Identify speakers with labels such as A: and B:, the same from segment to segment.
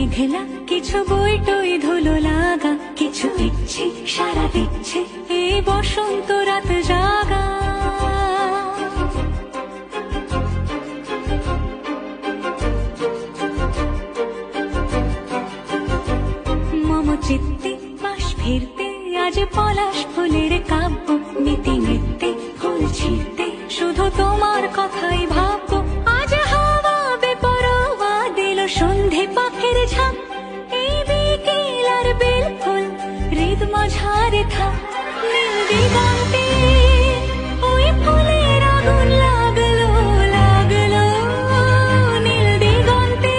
A: মেঘলা, কিছু বইটই ধুলো লাগা, কিছু ইচ্ছে সারা দিচ্ছে এই বসন্ত রাত জাগা। মম চিত্তে পাশ ফিরতে আজ পলাশ ফুলের কাব্য, নীতি নিত্যে ফুল ছিঁড়তে শুধু তোমার কথাই ভাববো। আজ হাওয়া বেপরোয়া দিল সন্ধে পাখির ঝাঁক, এই বিকেল আর বেল ফুল হৃদ মাঝারে থাক। নীল দিগন্তে ওই ফুলের আগুন লাগলো লাগলো, নীল দিগন্তে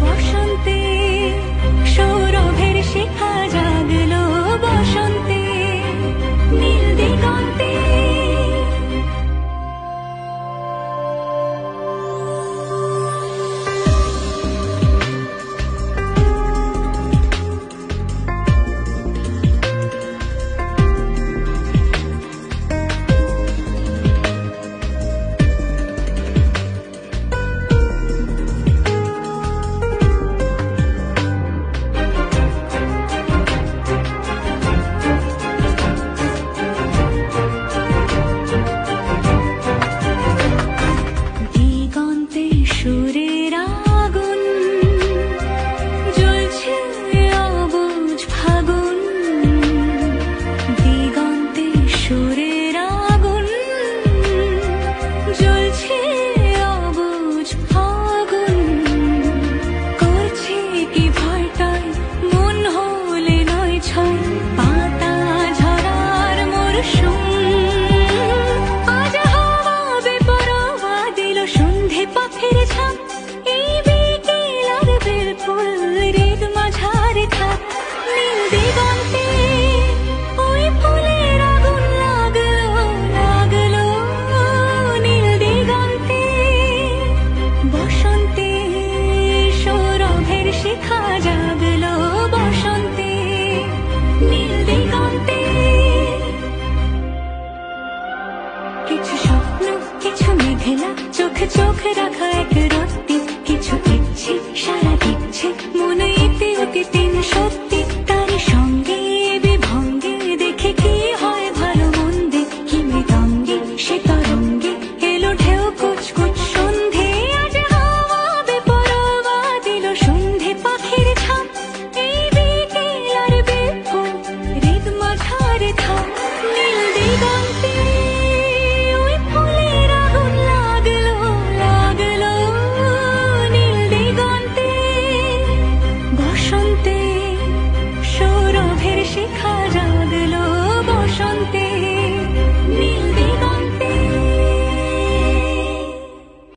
A: বসন্তে সৌরভের শিখা জাগলো, বসন্তে নীল দিগন্তে। দিগন্তে সুরের আগুন জ্বলছে অবুঝ ফাগুন, দিগন্তে সুরের আগুন জ্বলছে অবুঝ ফাগুন। করছে কি ভয়টাই মন হলে নয় ছয়, পাতা ঝরার মরশুম। আজ হাওয়া বেপরোয়া দিল সন্ধে পাখির ঝাঁক, এই বিকেল আর বেল ফুল হৃদ মাঝারে থাক। নীল দিগন্তে ওই ফুলের আগুন লাগলো লাগলো, নীল দিগন্তে বসন্তে সৌরভের শিখা জাগলো, বসন্তে নীল দিগন্তে। কিছু স্বপ্ন, কিছু মেঘলা, চোখে চোখ রাখা এক রত্তি, কিছু ইচ্ছে সারা দিচ্ছে মন ইতি অতি তিন সত্যি। তার সঙ্গে বিভঙ্গে দেখে কি হয় ভালো মন্দে, কি মৃদঙ্গে সে তরঙ্গে এলো ঢেউ কুচকুচ সন্ধে। আজ হাওয়া বেপরোয়া দিল সন্ধে পাখির ঝাঁক, এই বিকেল আর বেল ফুল হৃদ মাঝারে থাক। নীল দিগন্তে ওই ফুলের আগুন লাগলো লাগলো, নীল দিগন্তে বসন্তে সৌরভের শিখা জাগলো।